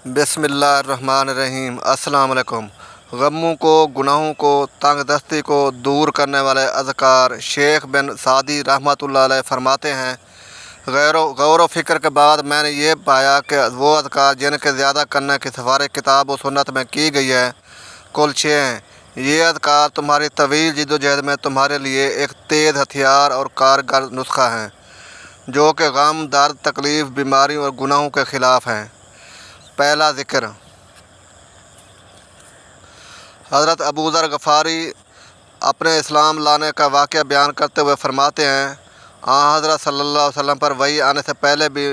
بسم اللہ الرحمن الرحیم۔ السلام علیکم۔ غموں کو، گناہوں کو، تنگ دستی کو دور کرنے والے اذکار شیخ بن سعدی رحمۃ اللہ علیہ فرماتے ہیں، غور و فکر کے بعد میں نے یہ پایا کہ وہ اذکار جن کے زیادہ کرنے کی سفارش کتاب و سنت میں کی گئی ہے کل 6 ہیں۔ یہ اذکار تمہاری طویل جد و جہد میں تمہارے لیے ایک تیز ہتھیار اور کارگر نسخہ ہیں، جو کہ غم، درد، تکلیف، بیماریوں اور گناہوں کے خلاف ہیں۔ پہلا ذکر۔ حضرت ابو ذر غفاری اپنے اسلام لانے کا واقعہ بیان کرتے ہوئے فرماتے ہیں، حضرت صلی اللہ علیہ وسلم پر وحی آنے سے پہلے بھی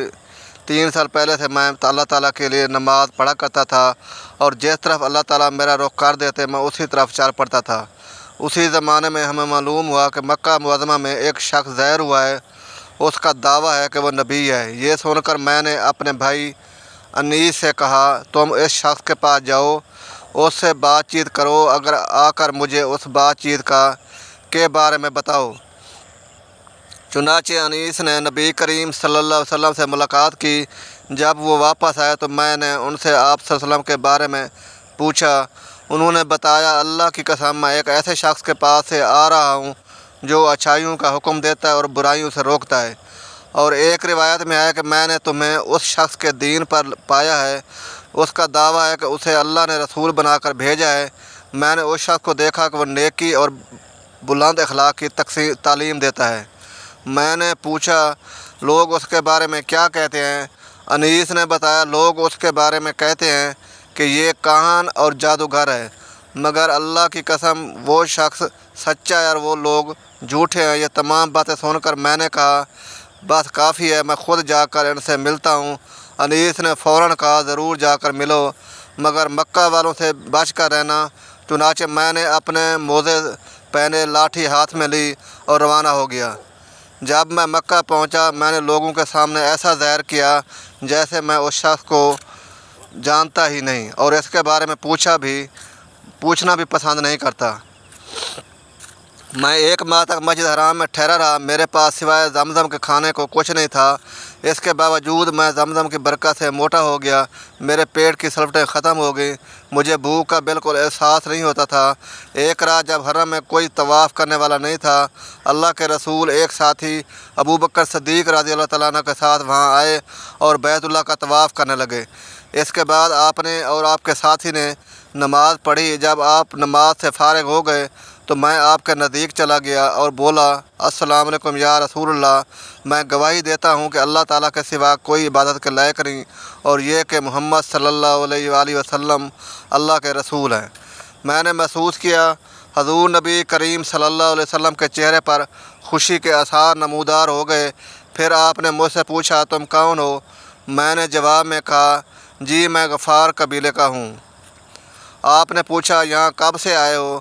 3 سال پہلے سے میں اللہ تعالیٰ کے لیے نماز پڑھا کرتا تھا، اور جس طرف اللہ تعالیٰ میرا رخ کر دیتے میں اسی طرف چل پڑتا تھا۔ اسی زمانے میں ہمیں معلوم ہوا کہ مکہ معظمہ میں ایک شخص ظاہر ہوا ہے، اس کا دعویٰ ہے کہ وہ نبی ہے۔ یہ سن کر میں نے اپنے بھائی انیس سے کہا، تم اس شخص کے پاس جاؤ، اس سے بات چیت کرو، اگر آ کر مجھے اس بات چیت کے بارے میں بتاؤ۔ چنانچہ انیس نے نبی کریم صلی اللہ علیہ وسلم سے ملاقات کی۔ جب وہ واپس آئے تو میں نے ان سے آپ صلی اللہ علیہ وسلم کے بارے میں پوچھا۔ انہوں نے بتایا، اللہ کی قسم میں ایک ایسے شخص کے پاس سے آ رہا ہوں جو اچھائیوں کا حکم دیتا ہے اور برائیوں سے روکتا ہے، اور ایک روایت میں ہے کہ میں نے تمہیں اس شخص کے دین پر پایا ہے، اس کا دعویٰ ہے کہ اسے اللہ نے رسول بنا کر بھیجا ہے۔ میں نے اس شخص کو دیکھا کہ وہ نیکی اور بلند اخلاق کی تعلیم دیتا ہے۔ میں نے پوچھا، لوگ اس کے بارے میں کیا کہتے ہیں؟ انیس نے بتایا، لوگ اس کے بارے میں کہتے ہیں کہ یہ کاہن اور جادوگر ہے، مگر اللہ کی قسم وہ شخص سچا ہے اور وہ لوگ جھوٹے ہیں۔ یہ تمام باتیں سن کر میں نے کہا، بس کافی ہے، میں خود جا کر ان سے ملتا ہوں۔ انیس نے فوراً کہا، ضرور جا کر ملو، مگر مکہ والوں سے بچ کر رہنا۔ چنانچہ میں نے اپنے موزے پہنے، لاٹھی ہاتھ میں لی اور روانہ ہو گیا۔ جب میں مکہ پہنچا، میں نے لوگوں کے سامنے ایسا ظاہر کیا جیسے میں اس شخص کو جانتا ہی نہیں، اور اس کے بارے میں پوچھنا بھی پسند نہیں کرتا۔ میں 1 ماہ تک مسجد حرام میں ٹھہرا رہا۔ میرے پاس سوائے زمزم کے کھانے کو کچھ نہیں تھا۔ اس کے باوجود میں زمزم کی برکت سے موٹا ہو گیا۔ میرے پیٹ کی سلفٹیں ختم ہو گئیں۔ مجھے بھوک کا بالکل احساس نہیں ہوتا تھا۔ ایک رات جب حرم میں کوئی طواف کرنے والا نہیں تھا، اللہ کے رسول ایک ساتھی ابو بکر صدیق رضی اللہ تعالیٰ عنہ کے ساتھ وہاں آئے اور بیت اللہ کا طواف کرنے لگے۔ اس کے بعد آپ نے اور آپ کے ساتھی نے نماز پڑھی۔ جب آپ نماز سے فارغ ہو گئے تو میں آپ کے نزدیک چلا گیا اور بولا، السلام علیکم یا رسول اللہ، میں گواہی دیتا ہوں کہ اللہ تعالیٰ کے سوا کوئی عبادت کے لائق نہیں، اور یہ کہ محمد صلی اللہ علیہ وآلہ وسلم اللہ کے رسول ہیں۔ میں نے محسوس کیا حضور نبی کریم صلی اللہ علیہ وسلم کے چہرے پر خوشی کے آثار نمودار ہو گئے۔ پھر آپ نے مجھ سے پوچھا، تم کون ہو؟ میں نے جواب میں کہا، جی میں غفار قبیلے کا ہوں۔ آپ نے پوچھا، یہاں کب سے آئے ہو؟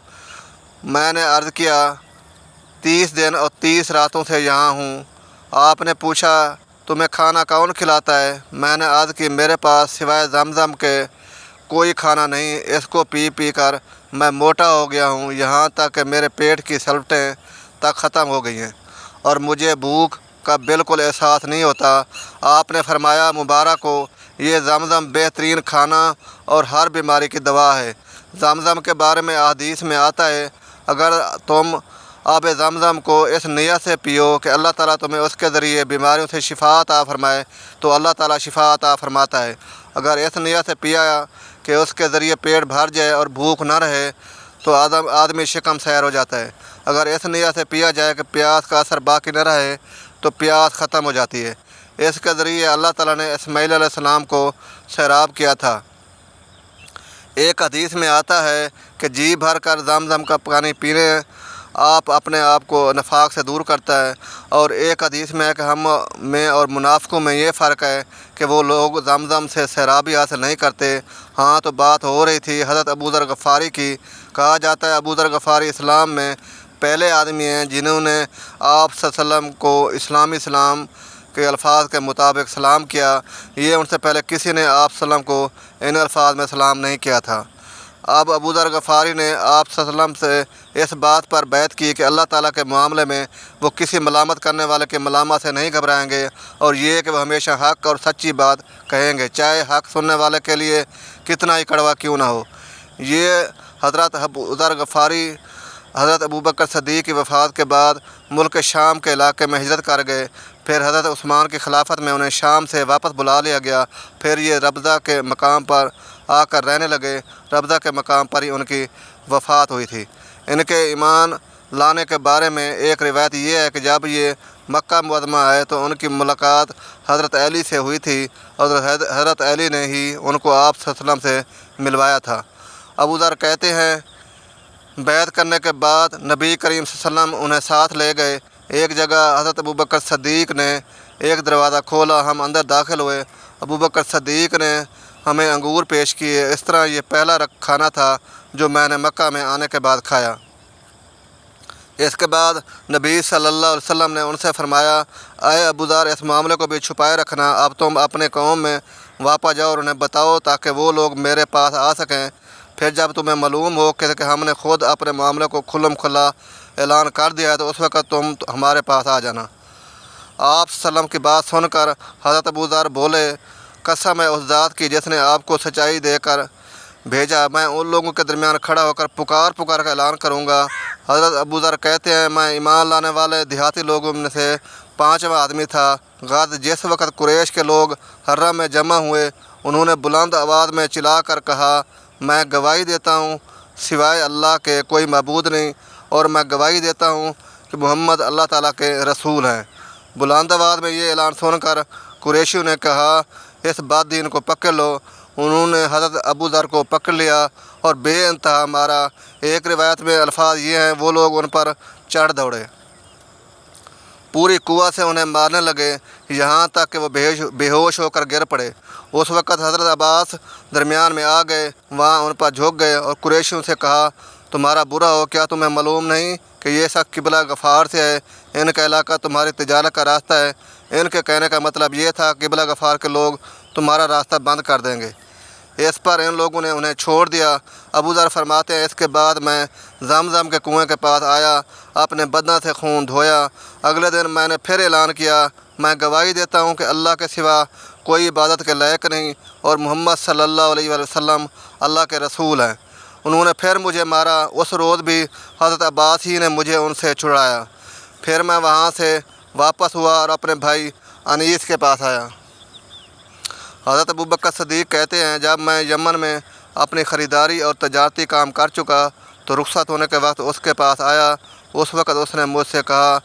میں نے عرض کیا، 30 دن اور 30 راتوں سے یہاں ہوں۔ آپ نے پوچھا، تمہیں کھانا کون کھلاتا ہے؟ میں نے عرض کی، میرے پاس سوائے زمزم کے کوئی کھانا نہیں، اس کو پی پی کر میں موٹا ہو گیا ہوں، یہاں تک کہ میرے پیٹ کی سلفٹیں تک ختم ہو گئی ہیں اور مجھے بھوک کا بالکل احساس نہیں ہوتا۔ آپ نے فرمایا، مبارک ہو، یہ زمزم بہترین کھانا اور ہر بیماری کی دوا ہے۔ زمزم کے بارے میں احادیث میں آتا ہے، اگر تم آب زمزم کو اس نیت سے پیو کہ اللہ تعالیٰ تمہیں اس کے ذریعے بیماریوں سے شفا عطا فرمائے تو اللہ تعالیٰ شفا عطا فرماتا ہے۔ اگر اس نیت سے پیا کہ اس کے ذریعے پیٹ بھر جائے اور بھوک نہ رہے تو آدمی شکم سیر ہو جاتا ہے۔ اگر اس نیت سے پیا جائے کہ پیاس کا اثر باقی نہ رہے تو پیاس ختم ہو جاتی ہے۔ اس کے ذریعے اللہ تعالیٰ نے اسماعیل علیہ السلام کو سیراب کیا تھا۔ ایک حدیث میں آتا ہے کہ جی بھر کر زمزم کا پانی پینے آپ اپنے آپ کو نفاق سے دور کرتا ہے، اور ایک حدیث میں ہے کہ ہم میں اور منافقوں میں یہ فرق ہے کہ وہ لوگ زمزم سے سیرابی حاصل نہیں کرتے۔ ہاں تو بات ہو رہی تھی حضرت ابو ذر غفاری کی۔ کہا جاتا ہے ابو ذر غفاری اسلام میں پہلے آدمی ہیں جنہوں نے آپ صلی اللہ علیہ وسلم کو اسلام کے الفاظ کے مطابق سلام کیا۔ یہ ان سے پہلے کسی نے آپ صلی اللہ علیہ وسلم کو ان الفاظ میں سلام نہیں کیا تھا۔ اب ابو ذر غفاری نے آپ صلی اللہ علیہ وسلم سے اس بات پر بیعت کی کہ اللہ تعالیٰ کے معاملے میں وہ کسی ملامت کرنے والے کے ملامت سے نہیں گھبرائیں گے، اور یہ کہ وہ ہمیشہ حق اور سچی بات کہیں گے، چاہے حق سننے والے کے لیے کتنا ہی کڑوا کیوں نہ ہو۔ یہ حضرت ابو ذر غفاری حضرت ابوبکر صدیق کی وفات کے بعد ملک شام کے علاقے میں ہجرت کر گئے۔ پھر حضرت عثمان کی خلافت میں انہیں شام سے واپس بلا لیا گیا۔ پھر یہ ربضہ کے مقام پر آ کر رہنے لگے۔ ربضہ کے مقام پر ہی ان کی وفات ہوئی تھی۔ ان کے ایمان لانے کے بارے میں ایک روایت یہ ہے کہ جب یہ مکہ معظمہ آئے تو ان کی ملاقات حضرت علی سے ہوئی تھی، اور حضرت علی نے ہی ان کو آپ صلی اللہ علیہ وسلم سے ملوایا تھا۔ ابو ذر کہتے ہیں بیعت کرنے کے بعد نبی کریم صلی اللہ علیہ وسلم انہیں ساتھ لے گئے۔ ایک جگہ حضرت ابوبکر صدیق نے ایک دروازہ کھولا، ہم اندر داخل ہوئے۔ ابوبکر صدیق نے ہمیں انگور پیش کیے۔ اس طرح یہ پہلا کھانا تھا جو میں نے مکہ میں آنے کے بعد کھایا۔ اس کے بعد نبی صلی اللہ علیہ وسلم نے ان سے فرمایا، اے ابو ذر، اس معاملے کو بھی چھپائے رکھنا۔ اب تم اپنے قوم میں واپس جاؤ اور انہیں بتاؤ تاکہ وہ لوگ میرے پاس آ سکیں۔ پھر جب تمہیں معلوم ہو کہ ہم نے خود اپنے معاملے کو کھلم کھلا اعلان کر دیا ہے تو اس وقت تم ہمارے پاس آ جانا۔ آپ صلی اللہ علیہ وسلم کی بات سن کر حضرت ابو ذر بولے، قسم ہے اس ذات کی جس نے آپ کو سچائی دے کر بھیجا، میں ان لوگوں کے درمیان کھڑا ہو کر پکار کا اعلان کروں گا۔ حضرت ابو ذر کہتے ہیں میں ایمان لانے والے دیہاتی لوگوں میں سے 5واں آدمی تھا۔ غد جس وقت قریش کے لوگ حرم میں جمع ہوئے، انہوں نے بلند آواز میں چلا کر کہا، میں گواہی دیتا ہوں سوائے اللہ کے کوئی معبود نہیں، اور میں گواہی دیتا ہوں کہ محمد اللہ تعالیٰ کے رسول ہیں۔ بلند آواز میں یہ اعلان سن کر قریشیوں نے کہا، اس بد دین کو پکڑ لو۔ انہوں نے حضرت ابو ذر کو پکڑ لیا اور بے انتہا مارا۔ ایک روایت میں الفاظ یہ ہیں، وہ لوگ ان پر چڑھ دوڑے، پوری قوت سے انہیں مارنے لگے، یہاں تک کہ وہ بے ہوش ہو کر گر پڑے۔ اس وقت حضرت عباس درمیان میں آ گئے، وہاں ان پر جھک گئے اور قریشیوں سے کہا، تمہارا برا ہو، کیا تمہیں معلوم نہیں کہ یہ سب قبلہ غفار سے ہے؟ ان کا علاقہ تمہاری تجارت کا راستہ ہے۔ ان کے کہنے کا مطلب یہ تھا قبلہ غفار کے لوگ تمہارا راستہ بند کر دیں گے۔ اس پر ان لوگوں نے انہیں چھوڑ دیا۔ ابو ذر فرماتے ہیں، اس کے بعد میں زمزم کے کنویں کے پاس آیا، اپنے بدن سے خون دھویا۔ اگلے دن میں نے پھر اعلان کیا، میں گواہی دیتا ہوں کہ اللہ کے سوا کوئی عبادت کے لائق نہیں، اور محمد صلی اللہ علیہ وسلم اللہ کے رسول ہیں۔ انہوں نے پھر مجھے مارا۔ اس روز بھی حضرت عباس ہی نے مجھے ان سے چھڑایا۔ پھر میں وہاں سے واپس ہوا اور اپنے بھائی انیس کے پاس آیا۔ حضرت ابوبکر صدیق کہتے ہیں، جب میں یمن میں اپنی خریداری اور تجارتی کام کر چکا تو رخصت ہونے کے وقت اس کے پاس آیا۔ اس وقت اس نے مجھ سے کہا،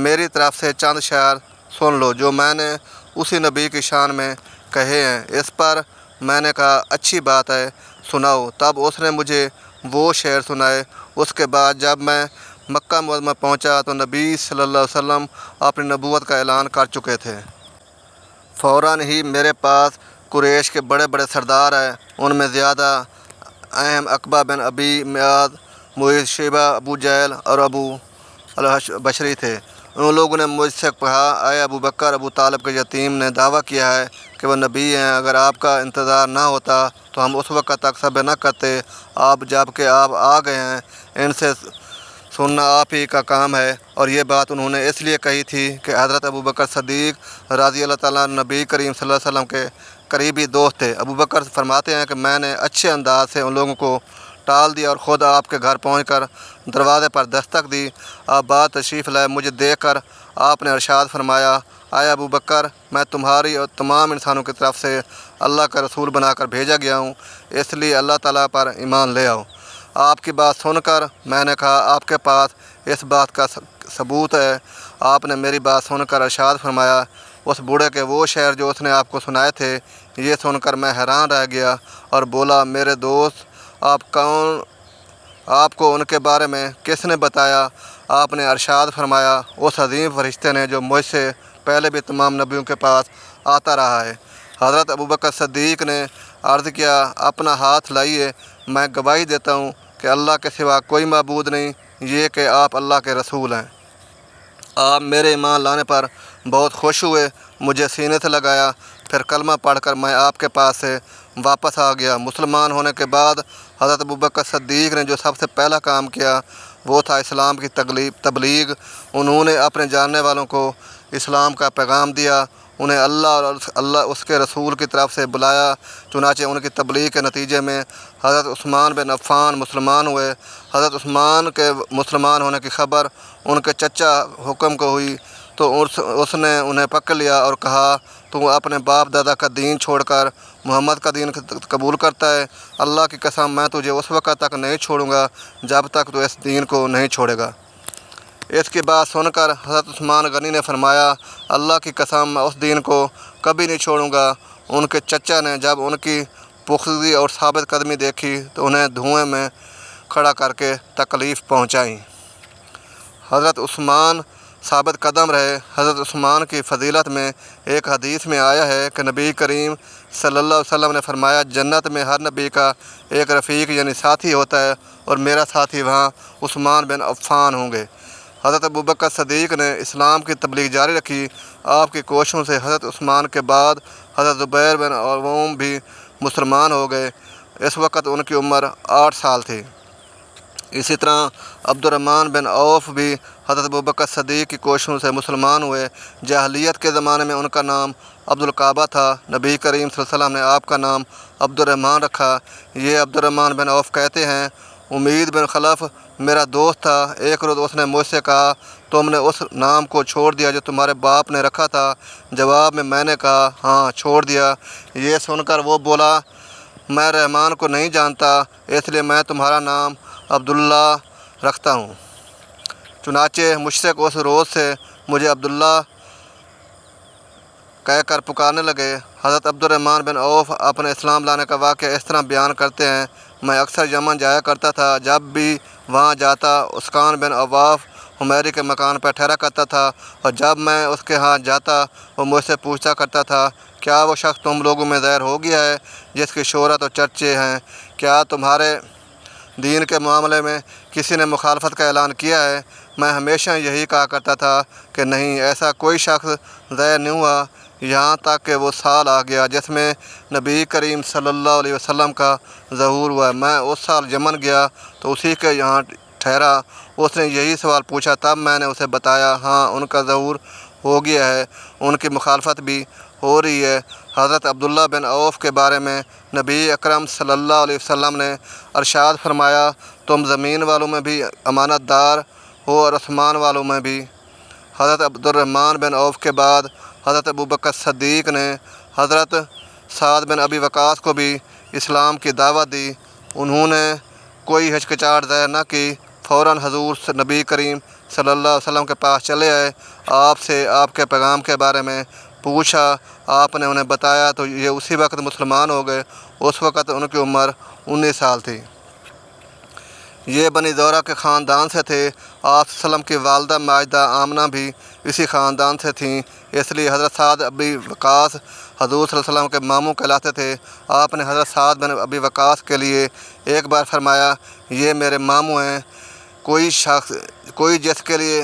میری طرف سے چند شعر سن لو جو میں نے اسی نبی کی شان میں کہے ہیں۔ اس پر میں نے کہا، اچھی بات ہے، سناؤ۔ تب اس نے مجھے وہ شعر سنائے۔ اس کے بعد جب میں مکہ معظمہ پہنچا تو نبی صلی اللہ علیہ وسلم اپنی نبوت کا اعلان کر چکے تھے۔ فوراً ہی میرے پاس قریش کے بڑے بڑے سردار ہیں، ان میں زیادہ اہم عقبہ بن ابی معاذ، معیذ، شیبہ، ابو جہل اور ابو البشری تھے۔ ان لوگوں نے مجھ سے کہا، اے ابو بکر، ابو طالب کے یتیم نے دعویٰ کیا ہے کہ وہ نبی ہیں، اگر آپ کا انتظار نہ ہوتا تو ہم اس وقت تک صبر نہ کرتے۔ جب کہ آپ آ گئے ہیں، ان سے سننا آپ ہی کا کام ہے۔ اور یہ بات انہوں نے اس لیے کہی تھی کہ حضرت ابوبکر صدیق رضی اللہ تعالیٰ نبی کریم صلی اللہ علیہ وسلم کے قریبی دوست تھے۔ ابوبکر فرماتے ہیں کہ میں نے اچھے انداز سے ان لوگوں کو ٹال دیا اور خود آپ کے گھر پہنچ کر دروازے پر دستک دی۔ آپ بعد تشریف لائے، مجھے دیکھ کر آپ نے ارشاد فرمایا، اے ابوبکر، میں تمہاری اور تمام انسانوں کی طرف سے اللہ کا رسول بنا کر بھیجا گیا ہوں، اس لیے اللہ تعالیٰ پر ایمان لے آؤ۔ آپ کی بات سن کر میں نے کہا، آپ کے پاس اس بات کا ثبوت ہے؟ آپ نے میری بات سن کر ارشاد فرمایا، اس بوڑھے کے وہ شعر جو اس نے آپ کو سنائے تھے۔ یہ سن کر میں حیران رہ گیا اور بولا، میرے دوست، آپ کو ان کے بارے میں کس نے بتایا؟ آپ نے ارشاد فرمایا، اس عظیم فرشتے نے جو مجھ سے پہلے بھی تمام نبیوں کے پاس آتا رہا ہے۔ حضرت ابوبکر صدیق نے عرض کیا، اپنا ہاتھ لائیے، میں گواہی دیتا ہوں کہ اللہ کے سوا کوئی معبود نہیں، یہ کہ آپ اللہ کے رسول ہیں۔ آپ میرے ایمان لانے پر بہت خوش ہوئے، مجھے سینے سے لگایا، پھر کلمہ پڑھ کر میں آپ کے پاس سے واپس آ گیا۔ مسلمان ہونے کے بعد حضرت ابوبکر صدیق نے جو سب سے پہلا کام کیا وہ تھا اسلام کی تبلیغ۔ انہوں نے اپنے جاننے والوں کو اسلام کا پیغام دیا، انہیں اللہ اس کے رسول کی طرف سے بلایا۔ چنانچہ ان کی تبلیغ کے نتیجے میں حضرت عثمان بن عفان مسلمان ہوئے۔ حضرت عثمان کے مسلمان ہونے کی خبر ان کے چچا حکم کو ہوئی تو اس نے انہیں پکڑ لیا اور کہا، تو اپنے باپ دادا کا دین چھوڑ کر محمد کا دین قبول کرتا ہے؟ اللہ کی قسم میں تجھے اس وقت تک نہیں چھوڑوں گا جب تک تو اس دین کو نہیں چھوڑے گا۔ اس کی بات سن کر حضرت عثمان غنی نے فرمایا، اللہ کی قسم میں اس دین کو کبھی نہیں چھوڑوں گا۔ ان کے چچا نے جب ان کی پختگی اور ثابت قدمی دیکھی تو انہیں دھوئیں میں کھڑا کر کے تکلیف پہنچائی۔ حضرت عثمان ثابت قدم رہے۔ حضرت عثمان کی فضیلت میں ایک حدیث میں آیا ہے کہ نبی کریم صلی اللہ علیہ وسلم نے فرمایا، جنت میں ہر نبی کا ایک رفیق یعنی ساتھی ہوتا ہے اور میرا ساتھی وہاں عثمان بن عفان ہوں گے۔ حضرت ابوبکر صدیق نے اسلام کی تبلیغ جاری رکھی۔ آپ کی کوششوں سے حضرت عثمان کے بعد حضرت زبیر بن عوام بھی مسلمان ہو گئے۔ اس وقت ان کی عمر 8 سال تھی۔ اسی طرح عبد الرحمن بن عوف بھی حضرت ابوبکر صدیق کی کوششوں سے مسلمان ہوئے۔ جاہلیت کے زمانے میں ان کا نام عبد القعبہ تھا۔ نبی کریم صلی اللہ علیہ وسلم نے آپ کا نام عبد الرحمن رکھا۔ یہ عبد الرحمن بن عوف کہتے ہیں، امید بن خلف میرا دوست تھا۔ ایک روز اس نے مجھ سے کہا، تم نے اس نام کو چھوڑ دیا جو تمہارے باپ نے رکھا تھا؟ جواب میں نے کہا، ہاں چھوڑ دیا۔ یہ سن کر وہ بولا، میں رحمان کو نہیں جانتا، اس لیے میں تمہارا نام عبداللہ رکھتا ہوں۔ چنانچہ مشرک اس روز سے مجھے عبداللہ کہہ کر پکارنے لگے۔ حضرت عبد الرحمن بن عوف اپنے اسلام لانے کا واقعہ اس طرح بیان کرتے ہیں، میں اکثر یمن جایا کرتا تھا۔ جب بھی وہاں جاتا عثمان بن عواف حمیری کے مکان پر ٹھہرا کرتا تھا، اور جب میں اس کے ہاں جاتا وہ مجھ سے پوچھتا کرتا تھا، کیا وہ شخص تم لوگوں میں ظاہر ہو گیا ہے جس کی شہرت اور چرچے ہیں؟ کیا تمہارے دین کے معاملے میں کسی نے مخالفت کا اعلان کیا ہے؟ میں ہمیشہ یہی کہا کرتا تھا کہ نہیں، ایسا کوئی شخص ظاہر نہیں ہوا، یہاں تک کہ وہ سال آ گیا جس میں نبی کریم صلی اللہ علیہ وسلم کا ظہور ہوا۔ میں اس سال یمن گیا تو اسی کے یہاں ٹھہرا۔ اس نے یہی سوال پوچھا، تب میں نے اسے بتایا، ہاں ان کا ظہور ہو گیا ہے، ان کی مخالفت بھی ہو رہی ہے۔ حضرت عبداللہ بن عوف کے بارے میں نبی اکرم صلی اللہ علیہ وسلم نے ارشاد فرمایا، تم زمین والوں میں بھی امانت دار ہو اور آسمان والوں میں بھی۔ حضرت عبد الرحمن بن عوف کے بعد حضرت ابوبکر صدیق نے حضرت سعد بن ابی وقاص کو بھی اسلام کی دعوت دی۔ انہوں نے کوئی ہچکچاہٹ ظاہر نہ کی، فوراً حضور نبی کریم صلی اللہ علیہ وسلم کے پاس چلے آئے، آپ سے آپ کے پیغام کے بارے میں پوچھا۔ آپ نے انہیں بتایا تو یہ اسی وقت مسلمان ہو گئے۔ اس وقت ان کی عمر 19 سال تھی۔ یہ بنی زہرہ کے خاندان سے تھے۔ آپ صلی اللہ علیہ وسلم کی والدہ ماجدہ آمنہ بھی اسی خاندان سے تھیں، اس لیے حضرت سعد ابی وقاص حضور صلی اللہ علیہ وسلم کے ماموں کہلاتے تھے۔ آپ نے حضرت سعد بن ابی وقاص کے لیے ایک بار فرمایا، یہ میرے ماموں ہیں، کوئی جس کے لیے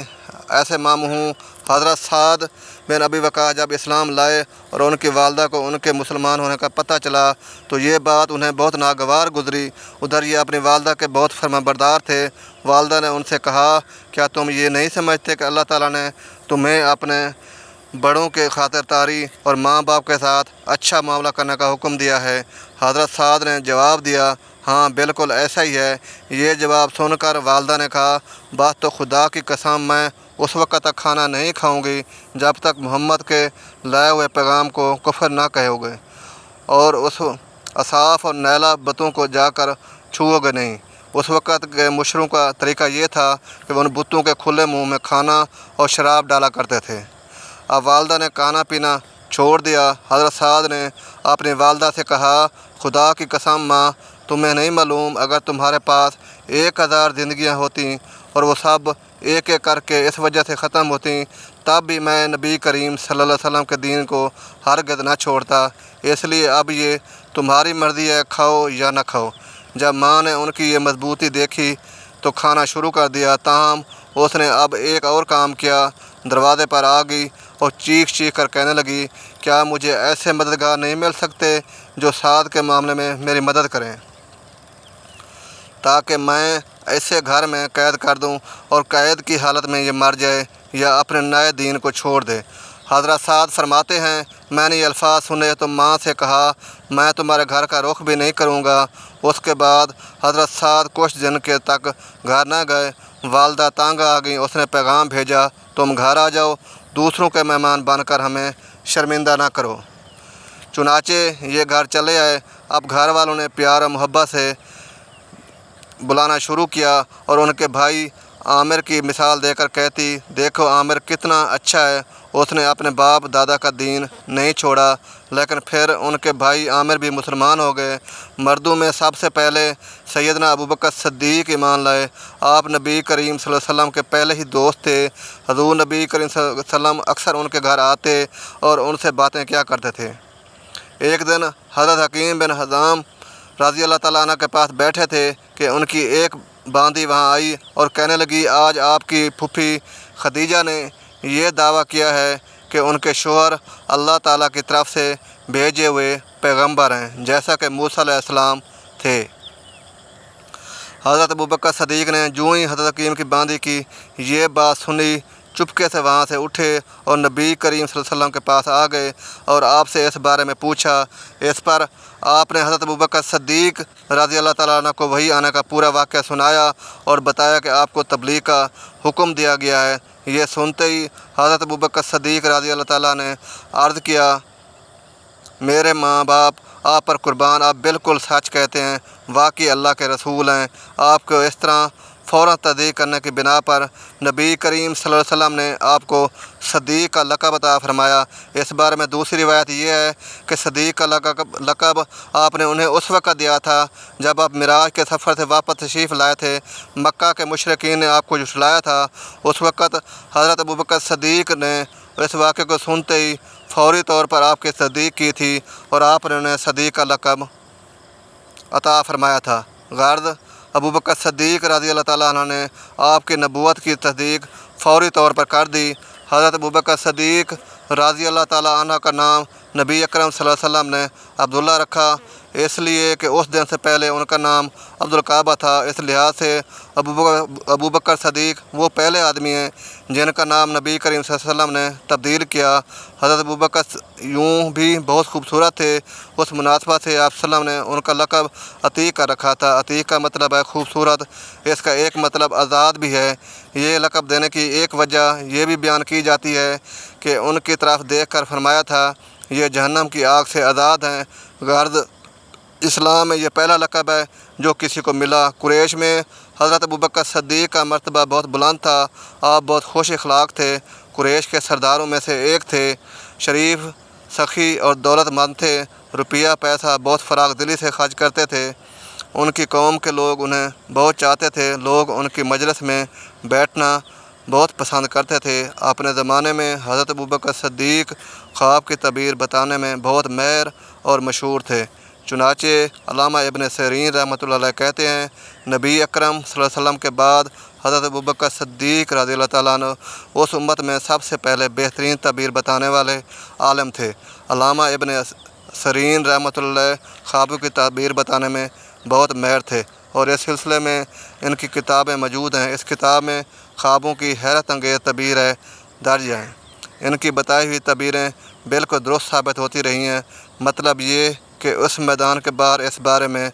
ایسے ماموں ہوں۔ حضرت سعد بن ابی وقاص جب اسلام لائے اور ان کی والدہ کو ان کے مسلمان ہونے کا پتہ چلا تو یہ بات انہیں بہت ناگوار گزری۔ ادھر یہ اپنی والدہ کے بہت فرمانبردار تھے۔ والدہ نے ان سے کہا، کیا تم یہ نہیں سمجھتے کہ اللہ تعالیٰ نے تمہیں اپنے بڑوں کے خاطر داری اور ماں باپ کے ساتھ اچھا معاملہ کرنے کا حکم دیا ہے؟ حضرت سعد نے جواب دیا، ہاں بالکل ایسا ہی ہے۔ یہ جواب سن کر والدہ نے کہا، بات تو خدا کی قسم میں اس وقت تک کھانا نہیں کھاؤں گی جب تک محمد کے لائے ہوئے پیغام کو کفر نہ کہو گے اور اس اصاف اور نیلا بتوں کو جا کر چھوؤ گے نہیں۔ اس وقت کے مشرکوں کا طریقہ یہ تھا کہ وہ ان بتوں کے کھلے منہ میں کھانا اور شراب ڈالا کرتے تھے۔ اب والدہ نے کھانا پینا چھوڑ دیا۔ حضرت سعد نے اپنی والدہ سے کہا، خدا کی قسم ماں، تمہیں نہیں معلوم اگر تمہارے پاس 1000 زندگیاں ہوتیں اور وہ سب ایک ایک کر کے اس وجہ سے ختم ہوتیں، تب بھی میں نبی کریم صلی اللہ علیہ وسلم کے دین کو ہرگز نہ چھوڑتا۔ اس لیے اب یہ تمہاری مرضی ہے، کھاؤ یا نہ کھاؤ۔ جب ماں نے ان کی یہ مضبوطی دیکھی تو کھانا شروع کر دیا، تاہم اس نے اب ایک اور کام کیا، دروازے پر آ گئی اور چیخ کر کہنے لگی، کیا مجھے ایسے مددگار نہیں مل سکتے؟ جو سعد کے معاملے میں میری مدد کریں تاکہ میں ایسے گھر میں قید کر دوں اور قید کی حالت میں یہ مر جائے یا اپنے نئے دین کو چھوڑ دے۔ حضرت سعد فرماتے ہیں میں نے یہ الفاظ سنے تو ماں سے کہا میں تمہارے گھر کا رخ بھی نہیں کروں گا۔ اس کے بعد حضرت سعد کچھ دن کے تک گھر نہ گئے۔ والدہ تنگ آ گئیں، اس نے پیغام بھیجا تم گھر آ جاؤ، دوسروں کے مہمان بن کر ہمیں شرمندہ نہ کرو۔ چنانچہ یہ گھر چلے آئے۔ اب گھر والوں نے پیار و محبت سے بلانا شروع کیا اور ان کے بھائی عامر کی مثال دے کر کہتی دیکھو عامر کتنا اچھا ہے، اس نے اپنے باپ دادا کا دین نہیں چھوڑا۔ لیکن پھر ان کے بھائی عامر بھی مسلمان ہو گئے۔ مردوں میں سب سے پہلے سیدنا ابوبکر صدیق ایمان لائے۔ آپ نبی کریم صلی اللہ علیہ وسلم کے پہلے ہی دوست تھے۔ حضور نبی کریم صلی اللہ علیہ وسلم اکثر ان کے گھر آتے اور ان سے باتیں کیا کرتے تھے۔ ایک دن حضرت حکیم بن حزام رضی اللہ تعالیٰ عنہ کے پاس بیٹھے تھے کہ ان کی ایک باندی وہاں آئی اور کہنے لگی آج آپ کی پھوپھی خدیجہ نے یہ دعویٰ کیا ہے کہ ان کے شوہر اللہ تعالیٰ کی طرف سے بھیجے ہوئے پیغمبر ہیں جیسا کہ موسیٰ علیہ السلام تھے۔ حضرت ابوبکر صدیق نے جو ہی حضرت حکیم کی باندی کی یہ بات سنی چپکے سے وہاں سے اٹھے اور نبی کریم صلی اللہ علیہ وسلم کے پاس آ گئے اور آپ سے اس بارے میں پوچھا۔ اس پر آپ نے حضرت ابوبکر صدیق رضی اللہ تعالیٰ عنہ کو وحی آنے کا پورا واقعہ سنایا اور بتایا کہ آپ کو تبلیغ کا حکم دیا گیا ہے۔ یہ سنتے ہی حضرت ابوبکر صدیق رضی اللہ تعالیٰ نے عرض کیا میرے ماں باپ آپ پر قربان، آپ بالکل سچ کہتے ہیں، واقعی اللہ کے رسول ہیں۔ آپ کو اس طرح فوراً تصدیق کرنے کی بنا پر نبی کریم صلی اللہ علیہ وسلم نے آپ کو صدیق کا لقب عطا فرمایا۔ اس بارے میں دوسری روایت یہ ہے کہ صدیق کا لقب آپ نے انہیں اس وقت دیا تھا جب آپ معراج کے سفر سے واپس تشریف لائے تھے۔ مکہ کے مشرکین نے آپ کو جھٹلایا تھا۔ اس وقت حضرت ابوبکر صدیق نے اس واقعے کو سنتے ہی فوری طور پر آپ کی تصدیق کی تھی اور آپ نے انہیں صدیق کا لقب عطا فرمایا تھا۔ غرض ابوبکر صدیق رضی اللہ تعالیٰ عنہ نے آپ کی نبوت کی تصدیق فوری طور پر کر دی۔ حضرت ابوبکر صدیق رضی اللہ تعالیٰ عنہ کا نام نبی اکرم صلی اللہ علیہ وسلم نے عبداللہ رکھا، اس لیے کہ اس دن سے پہلے ان کا نام عبدالکعبہ تھا۔ اس لحاظ سے ابوبکر صدیق وہ پہلے آدمی ہیں جن کا نام نبی کریم صلی اللہ علیہ وسلم نے تبدیل کیا۔ حضرت ابوبکر یوں بھی بہت خوبصورت تھے، اس مناسبت سے آپ صلی اللہ علیہ وسلم نے ان کا لقب عتیق کا رکھا تھا۔ عتیق کا مطلب ہے خوبصورت، اس کا ایک مطلب آزاد بھی ہے۔ یہ لقب دینے کی ایک وجہ یہ بھی بیان کی جاتی ہے کہ ان کی طرف دیکھ کر فرمایا تھا یہ جہنم کی آگ سے آزاد ہیں۔ غرض اسلام میں یہ پہلا لقب ہے جو کسی کو ملا۔ قریش میں حضرت ابوبکر صدیق کا مرتبہ بہت بلند تھا۔ آپ بہت خوش اخلاق تھے، قریش کے سرداروں میں سے ایک تھے، شریف، سخی اور دولت مند تھے، روپیہ پیسہ بہت فراغ دلی سے خرچ کرتے تھے۔ ان کی قوم کے لوگ انہیں بہت چاہتے تھے، لوگ ان کی مجلس میں بیٹھنا بہت پسند کرتے تھے۔ اپنے زمانے میں حضرت ابوبکر صدیق خواب کی تعبیر بتانے میں بہت ماہر اور مشہور تھے۔ چنانچہ علامہ ابن سیرین رحمۃ اللہ علیہ کہتے ہیں نبی اکرم صلی اللہ علیہ وسلم کے بعد حضرت ابوبکر صدیق رضی اللہ تعالیٰ عنہ اس امت میں سب سے پہلے بہترین تعبیر بتانے والے عالم تھے۔ علامہ ابن سیرین رحمۃ اللہ علیہ خوابوں کی تعبیر بتانے میں بہت ماہر تھے اور اس سلسلے میں ان کی کتابیں موجود ہیں۔ اس کتاب میں خوابوں کی حیرت انگیز تعبیریں درج ہیں۔ ان کی بتائی ہوئی تعبیریں بالکل درست ثابت ہوتی رہی ہیں۔ مطلب یہ کہ اس میدان کے بعد اس بارے میں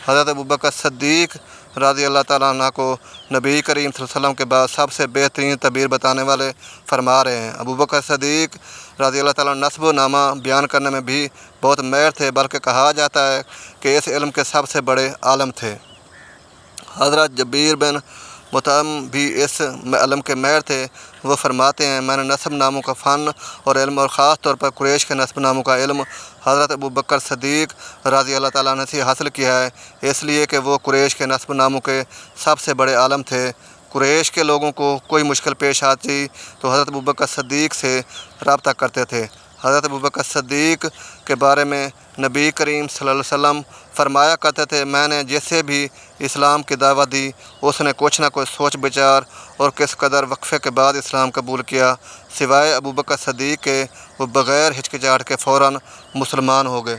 حضرت ابوبکر صدیق رضی اللہ تعالیٰ عنہ کو نبی کریم صلی اللہ علیہ وسلم کے بعد سب سے بہترین تعبیر بتانے والے فرما رہے ہیں۔ ابوبکر صدیق رضی اللہ تعالیٰ عنہ نسب و نامہ بیان کرنے میں بھی بہت ماہر تھے، بلکہ کہا جاتا ہے کہ اس علم کے سب سے بڑے عالم تھے۔ حضرت جبیر بن مطعم بھی اس علم کے ماہر تھے۔ وہ فرماتے ہیں میں نے نسب ناموں کا فن اور علم اور خاص طور پر قریش کے نسب ناموں کا علم حضرت ابوبکر صدیق رضی اللہ تعالیٰ عنہ سے حاصل کیا ہے، اس لیے کہ وہ قریش کے نسب ناموں کے سب سے بڑے عالم تھے۔ قریش کے لوگوں کو کوئی مشکل پیش آتی تو حضرت ابوبکر صدیق سے رابطہ کرتے تھے۔ حضرت ابوبکر صدیق کے بارے میں نبی کریم صلی اللہ علیہ وسلم فرمایا کرتے تھے میں نے جسے بھی اسلام کی دعوت دی اس نے کچھ نہ کچھ سوچ بچار اور کس قدر وقفے کے بعد اسلام قبول کیا، سوائے ابوبکر صدیق کے وہ بغیر ہچکچاہٹ کے فوراً مسلمان ہو گئے۔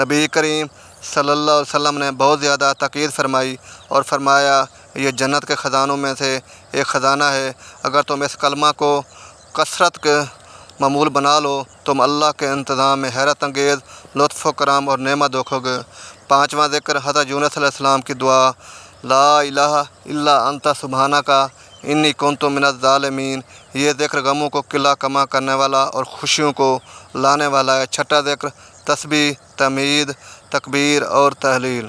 نبی کریم صلی اللہ علیہ وسلم نے بہت زیادہ تاکید فرمائی اور فرمایا یہ جنت کے خزانوں میں سے ایک خزانہ ہے، اگر تم اس کلمہ کو کثرت کے معمول بنا لو تم اللہ کے انتظام میں حیرت انگیز لطف و کرم اور نعمت دیکھو گے۔ پانچواں ذکر حضرت یونس علیہ السلام کی دعا، لا الہ الا انت سبحانک انی کنت من الظالمین۔ یہ ذکر غموں کو قلہ کما کرنے والا اور خوشیوں کو لانے والا ہے۔ چھٹا ذکر تسبیح، تحمید، تکبیر اور تحلیل،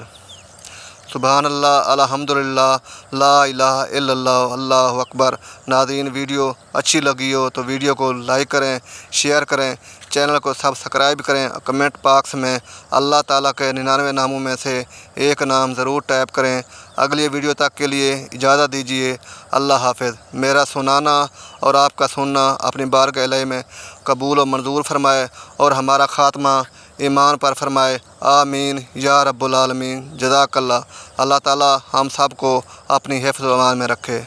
سبحان اللہ، الحمدللہ، لا الہ الا اللہ، اللہ اکبر۔ ناظرین، ویڈیو اچھی لگی ہو تو ویڈیو کو لائک کریں، شیئر کریں، چینل کو سبسکرائب کریں، کمنٹ باکس میں اللہ تعالیٰ کے 99 ناموں میں سے ایک نام ضرور ٹائپ کریں۔ اگلی ویڈیو تک کے لیے اجازت دیجیے، اللہ حافظ۔ میرا سنانا اور آپ کا سننا اپنی بارگاہ الہی میں قبول و منظور فرمائے اور ہمارا خاتمہ ایمان پر فرمائے، آمین یا رب العالمین۔ جزاک اللہ۔ اللہ تعالیٰ ہم سب کو اپنی حفظ و امان میں رکھے۔